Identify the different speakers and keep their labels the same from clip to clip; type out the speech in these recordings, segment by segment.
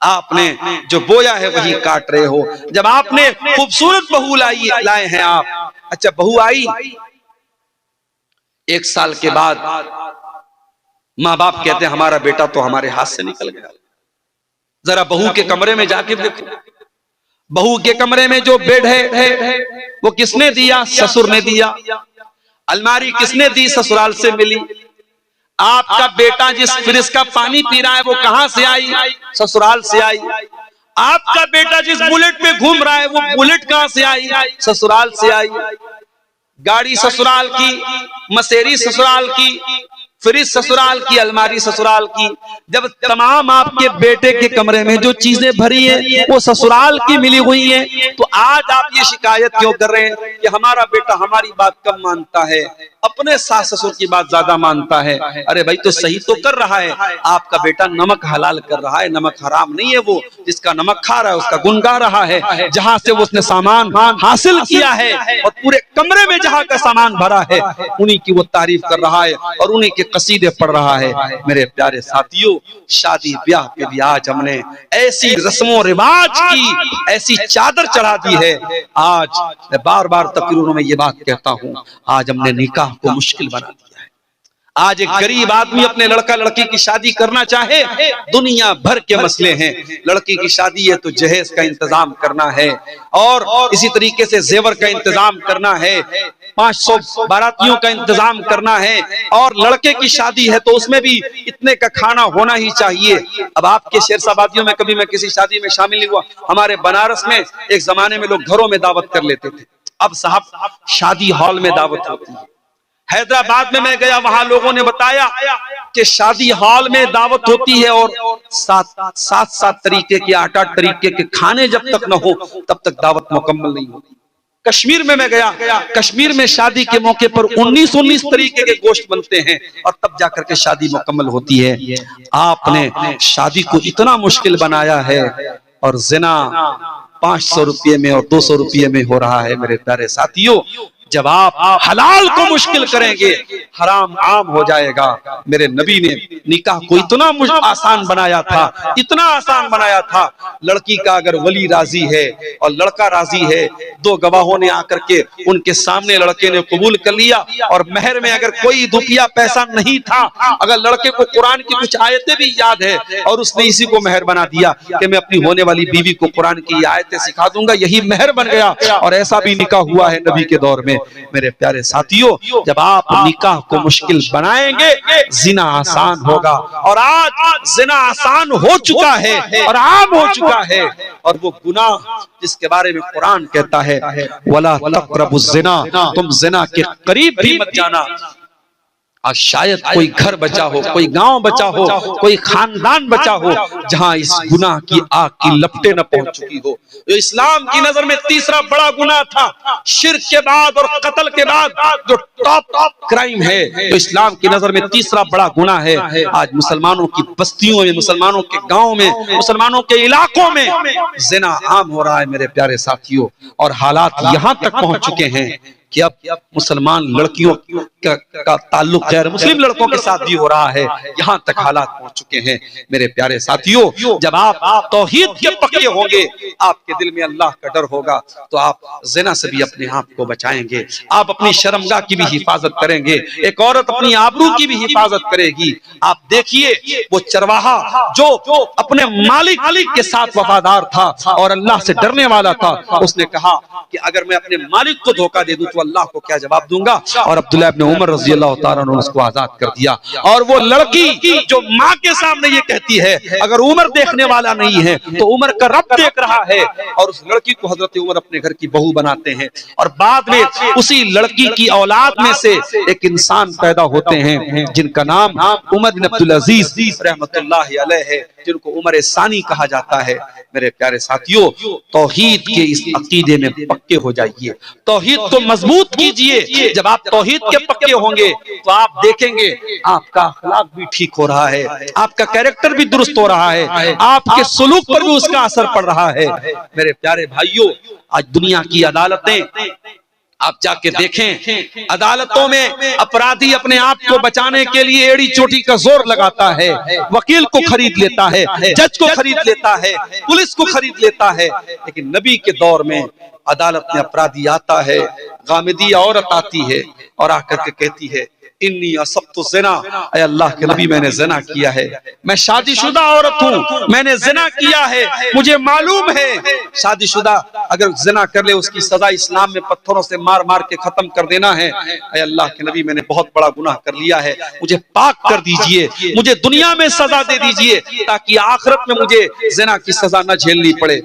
Speaker 1: आपने जो बोया है वही काट रहे हो। जब आपने खूबसूरत बहू लाए हैं आप, अच्छा बहू आई, 1 साल के बाद माँ बाप कहते हैं हमारा बेटा तो हमारे हाथ से निकल गया। जरा बहू के कमरे में जाके देखो, बहू के कमरे में जो बेड है वो किसने दिया? ससुर ने दिया। अलमारी किसने दी? ससुराल से मिली। आपका बेटा जिस फ्रिज का पानी पी रहा है वो कहां से आई? ससुराल से आई। आपका बेटा जिस बुलेट में घूम रहा है वो बुलेट कहां से आई? ससुराल से आई। गाड़ी ससुराल की, मसेरी ससुराल की, फ्रिज ससुराल की, अलमारी ससुराल की। जब तमाम आपके बेटे के कमरे में जो चीजें भरी हैं वो ससुराल की मिली हुई हैं, तो आज आप ये शिकायत क्यों कर रहे हैं कि हमारा बेटा हमारी बात कम मानता है, अपने सास ससुर की बात ज्यादा मानता है? अरे भाई तो सही तो कर रहा है। आपका बेटा नमक हलाल कर रहा है, नमक हराम नहीं है। वो जिसका नमक खा रहा है उसका गुण गा रहा है। जहां से वो उसने सामान हासिल किया है और पूरे कमरे में जहां का सामान भरा है उन्हीं की वो तारीफ कर रहा है और उन्हीं के कसीदे पढ़ रहा है। मेरे प्यारे साथियों, शादी ब्याह पे भी आज हमने ऐसी रस्मों रिवाज की ऐसी चादर चढ़ा दी है। आज मैं बार बार तकरीरों में ये बात कहता हूं, आज हमने निकाह को मुश्किल बना दिया है। आज एक गरीब आदमी अपने लड़का लड़की की शादी करना चाहे, दुनिया भर के मसले हैं। लड़की की शादी है तो जहेज का इंतजाम करना है और इसी तरीके से जेवर का इंतजाम करना है, 500 बारातियों का इंतजाम करना है। और लड़के की शादी है तो उसमें भी इतने का खाना होना ही चाहिए। अब आपके शेरशाबादियों में कभी मैं किसी शादी में शामिल नहीं हुआ। हमारे बनारस में एक जमाने में लोग घरों में दावत कर लेते थे, अब साहब शादी हॉल में दावत होती है। हैदराबाद में मैं गया, वहां लोगों ने बताया कि शादी हॉल में दावत होती है और सात तरीके के 8 तरीके के खाने जब तक न हो तब तक दावत मुकम्मल नहीं होती। कश्मीर में मैं गया, कश्मीर में शादी के मौके पर 19 तरीके के गोश्त बनते हैं और तब जाकर के शादी मुकम्मल होती है। आपने शादी को इतना मुश्किल बनाया है और जिना 500 रुपये में और 200 रुपये में हो रहा है। मेरे प्यारे साथियों, जब आप हलाल को मुश्किल करेंगे हराम आम हो जाएगा। मेरे नबी ने निकाह को इतना आसान बनाया था, इतना आसान बनाया था। लड़की का अगर वली राजी है और लड़का राजी है, 2 गवाहों ने आकर के उनके सामने लड़के ने कबूल कर लिया और महर में अगर कोई रुपया पैसा नहीं था, अगर लड़के को कुरान की कुछ आयतें भी याद है और उसने इसी को महर बना दिया कि मैं अपनी होने वाली बीवी को कुरान की आयतें सिखा दूंगा, यही महर बन गया। और ऐसा भी निकाह हुआ है नबी के दौर में। मेरे प्यारे साथियों, जब आप निकाह को मुश्किल बनाएंगे जिना आसान होगा। और आज जिना आसान हो चुका है और आम हो चुका है। और वो गुनाह जिसके बारे में कुरान कहता है वला तक़रबुज़ ज़िना, तुम जिना के करीब भी मत जाना। आज शायद कोई घर बचा हो, कोई गांव बचा हो, कोई खानदान बचा हो जहां इस गुनाह की आग की लपटें न पहुंच चुकी हो। जो इस्लाम की नजर में तीसरा बड़ा गुनाह था, शिर्क के बाद और कत्ल के बाद जो टॉप क्राइम है, तो इस्लाम की नजर में तीसरा बड़ा गुनाह है। आज मुसलमानों की बस्तियों में, मुसलमानों के गांव में, मुसलमानों के इलाकों में जिना आम हो रहा है मेरे प्यारे साथियों। और हालात यहां तक पहुंच चुके हैं कि अब मुसलमान लड़कियों का ताल्लुक गैर मुस्लिम लड़कों के साथ भी हो रहा है। यहाँ तक हालात पहुंच चुके हैं मेरे प्यारे साथियों। जब आप तौहीद के पक्के होंगे, आपके दिल में अल्लाह का डर होगा, तो आप ज़िना से भी अपने आप को बचाएंगे, आप अपनी शर्मगाह की भी हिफाजत करेंगे। एक औरत अपनी आबरू की भी हिफाजत करेगी। आप देखिए वो चरवाहा जो अपने मालिक के साथ वफादार था और अल्लाह से डरने वाला था, उसने कहा कि अगर मैं अपने मालिक को धोखा दे दूं तो अल्लाह को क्या जवाब दूंगा। और अब्दुल्लाह इब्न उमर रज़ी अल्लाह तआला अन्हु उसको आजाद कर दिया। और वो लड़की जो माँ के सामने ये कहती है अगर उमर देखने वाला नहीं है तो उमर का रब देख रहा है, और उस लड़की को हजरत उमर अपने घर की बहू बनाते हैं। और बाद में उसी लड़की की औलाद में से एक इंसान पैदा होते हैं जिनका नाम उमर बिन अब्दुल अजीज रहमतुल्लाहि अलैह है, जिनको उमर सानी कहा जाता है। मेरे प्यारे साथियों, तौहीद के इस अकीदे में पक्के हो जाइए, तौहीद को मजबूत कीजिए। जब आप तौहीद के पक्के होंगे तो आप देखेंगे आपका अखलाक भी ठीक हो रहा है, आपका कैरेक्टर भी दुरुस्त हो रहा है, आपके सुलूक पर भी उसका असर पड़ रहा है। मेरे प्यारे भाइयों, आज दुनिया की अदालतें आप जाके देखें, अदालतों में अपराधी अपने आप को बचाने के लिए एड़ी चोटी का जोर लगाता है, वकील को खरीद लेता है, जज को खरीद लेता है, पुलिस को खरीद लेता है। लेकिन नबी के दौर में अदालत में अपराधी आता है, गामिदी औरत आती है और आकर के कहती है, इन्नी असब्तु ज़िना, ऐ अल्लाह के नबी मैंने ज़िना किया है, मैं शादीशुदा औरत हूँ, मैंने ज़िना किया है, मुझे मालूम है। शादीशुदा अगर ज़िना कर ले उसकी सजा इस्लाम में पत्थरों से मार मार के खत्म कर देना है। ऐ अल्लाह के नबी मैंने बहुत बड़ा गुनाह कर लिया है, मुझे पाक कर दीजिए, मुझे दुनिया में सजा दे दीजिए ताकि आखिरत में मुझे ज़िना की सजा न झेलनी पड़े।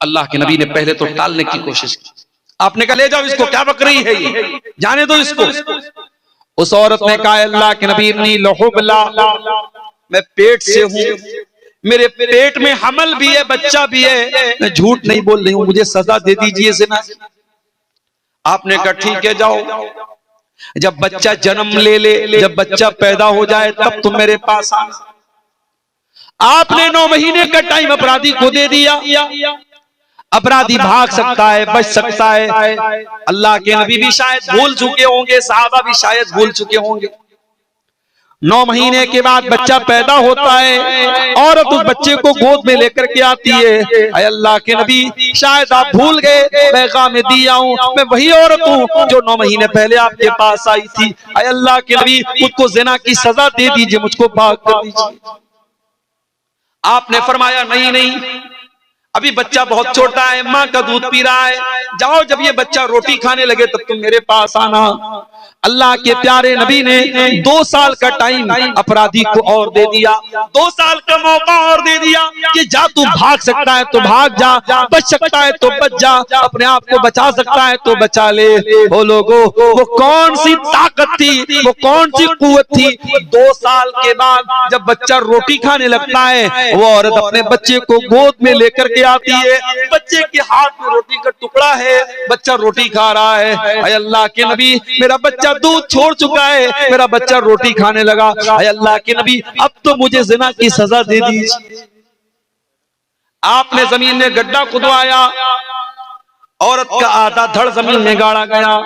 Speaker 1: अल्लाह के नबी ने पहले तो टालने की कोशिश की, आपने कहा ले जाओ इसको, क्या बक रही है ये, जाने दो इसको। उस औरत ने कहा, अल्लाह के नबी इन्नी लहुबला, मैं पेट से हूं, मेरे पेट में हमल भी है, बच्चा भी है, मैं झूठ नहीं बोल रही हूं, मुझे सजा दे दीजिए ज़िना की। आपने कहा ठीक है जाओ, जब बच्चा जन्म ले, जब बच्चा पैदा हो जाए तब तुम मेरे पास आना। आपने 9 महीने का टाइम अपराधी को दे दिया। अपराधी भाग सकता है, बच सकता है। अल्लाह के नबी भी शायद भूल चुके होंगे, सहाबा भी शायद भूल चुके होंगे। 9 महीने के बाद बच्चा पैदा होता है, औरत उस बच्चे को गोद में लेकर के आती है। ऐ अल्लाह के नबी शायद आप भूल गए, मैं गामिदी हूं, मैं वही औरत हूं जो 9 महीने पहले आपके पास आई थी। ऐ अल्लाह के नबी मुझको ज़िना की सजा दे दीजिए, मुझको पाक कर दीजिए। आपने फरमाया नहीं नहीं, अभी बच्चा बहुत छोटा है, माँ का दूध पी रहा है, जाओ जब ये बच्चा रोटी खाने लगे तब तुम मेरे पास आना। अल्लाह के प्यारे नबी ने 2 साल का टाइम अपराधी को और दे दिया, 2 साल का मौका और दे दिया कि जा तू भाग सकता है तो भाग जा, बच सकता है तो बच जा, अपने आप को बचा सकता है तो बचा ले। वो लोगों, वो कौन सी ताकत थी, वो कौन सी कुव्वत थी। 2 साल के बाद जब बच्चा रोटी खाने लगता है, वो औरत अपने बच्चे को गोद में लेकर के आती है, बच्चे के हाथ में रोटी का टुकड़ा है, बच्चा रोटी खा रहा है। ऐ अल्लाह के नबी मेरा बच्चा दूध छोड़ चुका है, मेरा बच्चा रोटी खाने लगा। ऐ अल्लाह के नबी अब तो मुझे ज़िना की सजा दे दीजिए। आपने जमीन में गड्ढा खुदवाया, औरत का आधा धड़ जमीन में गाड़ा गया।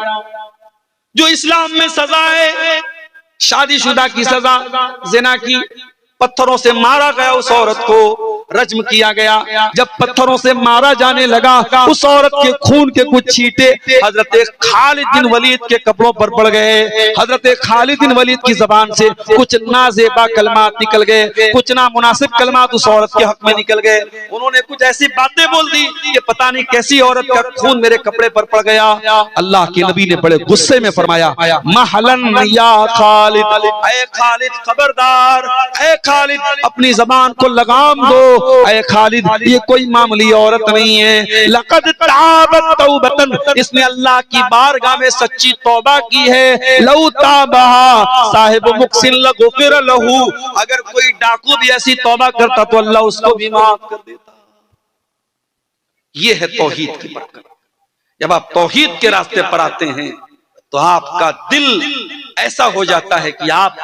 Speaker 1: जो इस्लाम में सजा है, शादीशुदा की सजा, ज़िना की, पत्थरों से मारा गया, उस औरत को रज्म किया गया। जब पत्थरों से मारा जाने लगा, उस औरत के खून के कुछ छींटे हजरत खालिद बिन वलीद के कपड़ों पर पड़ गए। हजरत खालिद बिन वलीद की जबान से कुछ नाजेबा कलमात निकल गए, कुछ नामुनासिब कलमात उस औरत के हक में निकल गए। उन्होंने कुछ ऐसी बातें बोल दी कि पता नहीं कैसी औरत का खून मेरे कपड़े पर पड़ गया। अल्लाह के नबी ने बड़े गुस्से में फरमाया, महलन या खालिद, ऐ खालिद खबरदार, ऐ खालिद अपनी जबान को लगाम दो। ऐ खालिद ये कोई मामूली औरत नहीं है, लक़द ताबत तौबतन, इसने अल्लाह की बारगाह में सच्ची तौबा की है। लौ ताबहा साहिब मुक्सिन लगुफिर लहू, अगर कोई डाकू भी ऐसी तौबा करता तो अल्लाह उसको भी माफ कर देता। ये है तौहीद की बरकत। जब आप तौहीद के रास्ते पर आते हैं तो आपका दिल ऐसा हो जाता है कि आप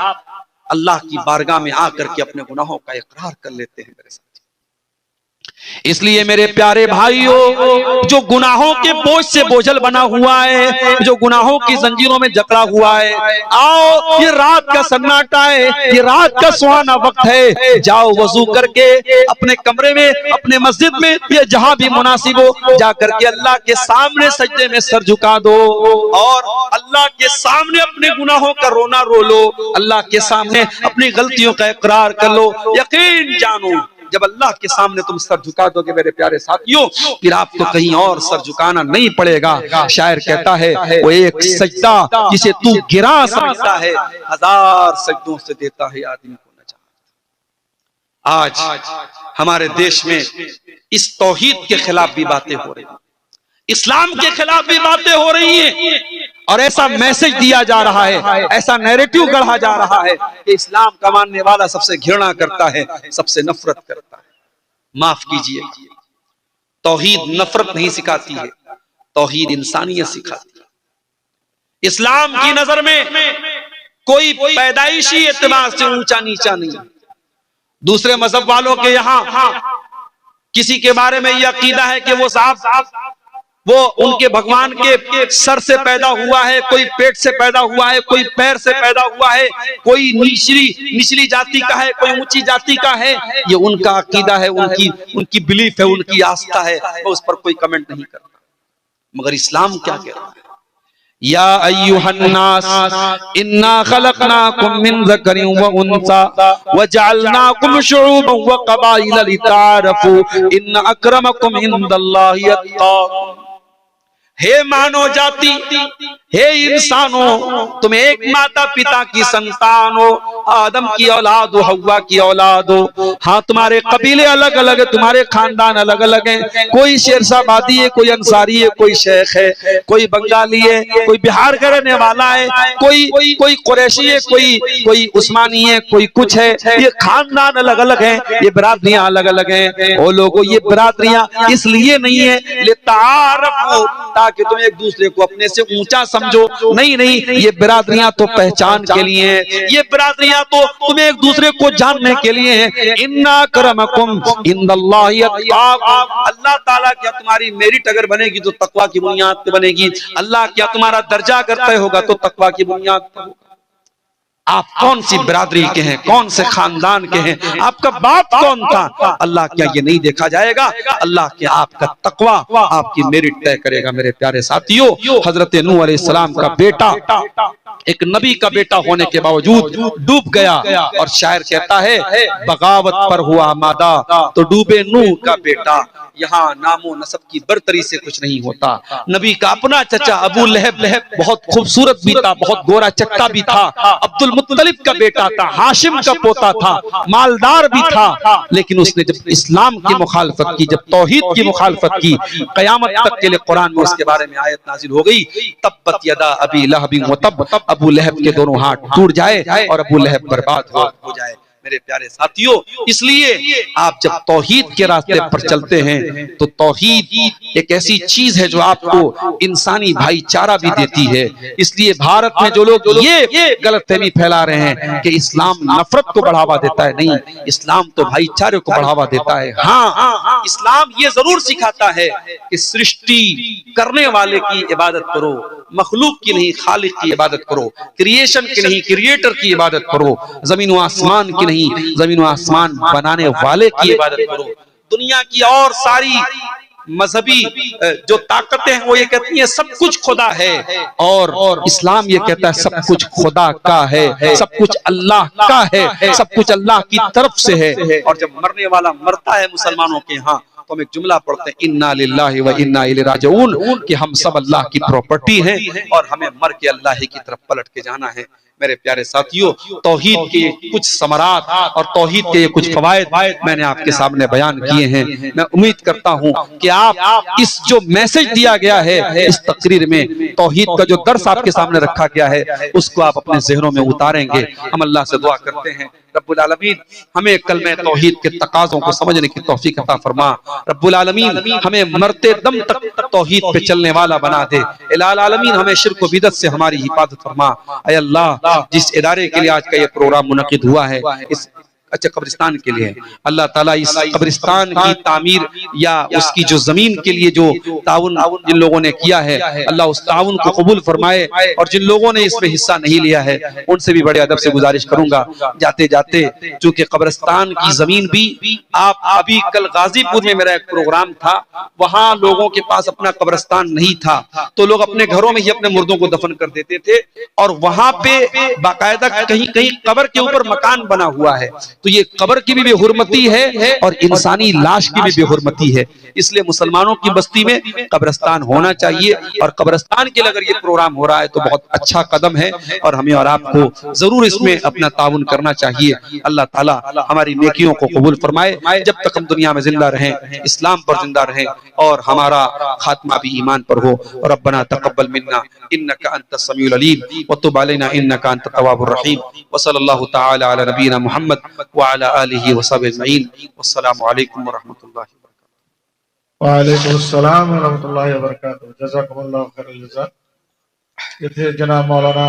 Speaker 1: अल्लाह की बारगाह में आकर के अपने गुनाहों का इकरार कर लेते हैं। मेरे साथ इसलिए मेरे प्यारे भाइयों, जो गुनाहों के बोझ से बोझल बना हुआ है, जो गुनाहों की जंजीरों में जकड़ा हुआ है, आओ ये रात का सन्नाटा है, ये रात का सुहाना वक्त है, जाओ वजू करके अपने कमरे में, अपने मस्जिद में, ये जहां भी मुनासिब हो, जा करके अल्लाह के सामने सजदे में सर झुका दो और अल्लाह के सामने अपने गुनाहों का रोना रो लो, अल्लाह के सामने अपनी गलतियों का इकरार कर लो। यकीन जानो जब अल्लाह के सामने तुम सर झुका दोगे मेरे प्यारे साथियों, फिर आपको कहीं और सर झुकाना नहीं पड़ेगा। शायर कहता है, वो एक सजदा जिसे तू गिरा समझता है, 1000 सजदों से देता है आदमी को नजात। आज हमारे देश में इस तौहीद के खिलाफ भी बातें हो रही हैं, इस्लाम के खिलाफ भी बातें हो रही हैं, और ऐसा मैसेज दिया जा रहा है, ऐसा नैरेटिव गढ़ा जा रहा है कि इस्लाम का मानने वाला सबसे घृणा करता है, सबसे नफरत करता है। माफ कीजिए, तौहीद नफरत नहीं सिखाती है, तौहीद इंसानियत सिखाती है। इस्लाम की नजर में कोई पैदाइशी एतबार से ऊंचा नीचा नहीं। दूसरे मजहब वालों के यहां किसी के बारे में यह अकीदा है कि वो साहब वो उनके भगवान के सर से पैदा हुआ है, कोई पेट से पैदा हुआ है, कोई पैर से पैदा हुआ है, कोई निचली जाति का है, कोई ऊंची जाति का है। ये उनका अकीदा है, उनकी बिलीफ है, उनकी आस्था है। मैं उस पर कोई कमेंट नहीं करता। मगर इस्लाम क्या कहता है? या अय्युहन्नास इन्ना खलकनाकुम मिन ज़करिन व उन्सा व जअलनाकुम शुऊबन व क़बाइल लितारफू इन्न अक्रमकुम इंदल्लाहि अत्क़ाकुम। हे मानव जाति, हे इंसानों, तुम एक माता पिता की संतान हो, आदम की औलाद हो, हव्वा की औलाद हो। हाँ, तुम्हारे कबीले अलग अलग है, तुम्हारे खानदान अलग अलग हैं। कोई शेरशाहबादी है, कोई अंसारी है, कोई शेख है, कोई बंगाली है, कोई बिहार का रहने वाला है, कोई कुरैशी है, कोई उस्मानी है, कोई कुछ है। ये खानदान अलग अलग है, ये बिरादरियां अलग अलग हैं। वो लोगों, ये बिरादरियां इसलिए नहीं है लितारफू, ताकि तुम एक दूसरे को अपने से ऊंचा समझो। नहीं, ये बिरादरियां तो पहचान के लिए हैं, ये बिरादरियां तो तुम्हें एक दूसरे को जानने के लिए हैं। इन्ना अक्रमकुम इंदल्लाहि अत्क़ाकुम। अल्लाह ताला क्या तुम्हारी मेरिट अगर बनेगी तो तकवा की बुनियाद पे बनेगी। अल्लाह क्या तुम्हारा दर्जा अगर तय होगा तो तकवा की बुनियाद पे होगा। आप कौन सी बिरादरी के हैं, कौन से खानदान के हैं, आपका बाप कौन था, अल्लाह क्या ये नहीं देखा जाएगा? अल्लाह क्या आपका तकवा आपकी मेरिट तय करेगा। मेरे प्यारे साथियों, हजरत नूह अलैहिस्सलाम का बेटा एक नबी का बेटा होने के बावजूद डूब गया, और शायर कहता है बगावत पर हुआ मादा तो डूबे नूह का बेटा। यहाँ नामो नसब की बरतरी से कुछ नहीं होता। नबी का अपना चचा अबू लहब बहुत खूबसूरत भी था, बहुत गोरा चट्टा भी था, अब्दुल मुत्तलिब का बेटा था, हाशिम का पोता था, मालदार भी था। लेकिन उसने जब इस्लाम की मुखालफत की, जब तौहीद की मुखालफत की, कयामत तक के लिए कुरान में उसके बारे में आयत नाजिल हो गई, तब्बत यदा अबी लहबिन व तब, अबू लहब के दोनों हाथ टूट जाए और अबू लहब बर्बाद हो जाए। मेरे प्यारे साथियों, इसलिए आप जब तौहीद के रास्ते पर चलते हैं तो तौहीद एक ऐसी चीज है जो आपको इंसानी भाईचारा भी देती है। इसलिए भारत में जो लोग ये गलतफहमी फैला रहे हैं कि इस्लाम नफरत को बढ़ावा देता है, नहीं, इस्लाम तो भाईचारे को बढ़ावा देता है। हाँ, इस्लाम ये जरूर सिखाता है कि सृष्टि करने वाले की इबादत करो, मखलूक की नहीं, खालिक की इबादत करो, क्रिएशन की नहीं, क्रिएटर की इबादत करो, जमीन व आसमान की नहीं, जमीन व आसमान बनाने वाले की इबादत करो। दुनिया की और सारी मजहबी जो ताकतें हैं वो ये कहती हैं सब कुछ खुदा है, और इस्लाम ये कहता है सब कुछ खुदा का है, सब कुछ अल्लाह का है, सब कुछ अल्लाह की तरफ से है। और जब मरने वाला मरता है मुसलमानों के यहाँ तो हम एक जुमला पढ़ते हैं, इन्ना लिल्लाहि व इन्ना इलैहि राजिऊन, कि हम सब अल्लाह की प्रॉपर्टी हैं और हमें मर के अल्लाह ही की तरफ पलट के जाना है। मेरे प्यारे साथियों, तौहीद के कुछ समरात और तौहीद के कुछ फवायद मैंने आपके सामने बयान किए हैं। मैं उम्मीद करता हूं कि आप इस जो मैसेज दिया गया है इस तकरीर में, तौहीद का जो दर्स आपके सामने रखा गया है, उसको आप अपने ज़हनों में उतारेंगे। हम अल्लाह से दुआ करते हैं रब्बुल आलमीन हमें कलमे तौहीद के तकाज़ों को समझने की तौफीक अता फरमा। रब्बुल आलमीन हमें मरते दम तक तौहीद पे चलने वाला बना दे। इलाल आलमीन हमें शिर्क व बिदअत से हमारी हिफाजत फरमा। ऐ अल्लाह, जिस इदारे के लिए आज का ये प्रोग्राम मुनक़िद हुआ है, इस अच्छा कब्रिस्तान के लिए, अल्लाह ताला इस कब्रिस्तान की तामीर या उसकी जो जमीन के लिए जो ताउन जिन लोगों ने किया है, अल्लाह उस ताउन को कबूल फरमाए। और जिन लोगों ने इसमें हिस्सा नहीं लिया है उनसे भी बड़े अदब से गुजारिश करूंगा, जाते जाते, चूंकि कब्रिस्तान की जमीन भी, आप अभी कल गाजीपुर में मेरा एक प्रोग्राम था, वहां लोगों के पास अपना कब्रिस्तान नहीं था, तो लोग अपने घरों में ही अपने मुर्दों को दफन कर देते थे, और वहां पे बाकायदा कहीं कहीं कब्र के ऊपर मकान बना हुआ है। तो ये कब्र की भी बेहुरमती है और इंसानी लाश की भी बेहुरमती है। इसलिए मुसलमानों की बस्ती में कब्रिस्तान होना चाहिए, और कब्रिस्तान के लिए अगर ये प्रोग्राम हो रहा है तो बहुत अच्छा कदम है, और हमें और आपको जरूर इसमें अपना ताउन करना चाहिए। अल्लाह ताला हमारी नेकियों को कबूल फरमाए, जब तक हम दुनिया में जिंदा रहें, इस्लाम पर जिंदा रहें, और हमारा खात्मा भी ईमान पर हो। रब्बना तक़ब्बल मिन्ना इन्नका अंतस समीउल अलीम व तुब अलैना इन्नका अंतत तव्वाबुर रहीम। व सल्लल्लाहु तआला अला नबीना मुहम्मद व अला आलिहि व सहबिहि अजमईन। वस्सलामु अलैकुम व रहमतुल्लाहि व बरकातुहू।
Speaker 2: वालेकुम अस्सलाम व रहमतुल्लाहि व बरकातुहू। जज़ाकुमुल्लाहु खैरल जज़ा। ये थे जनाब मौलाना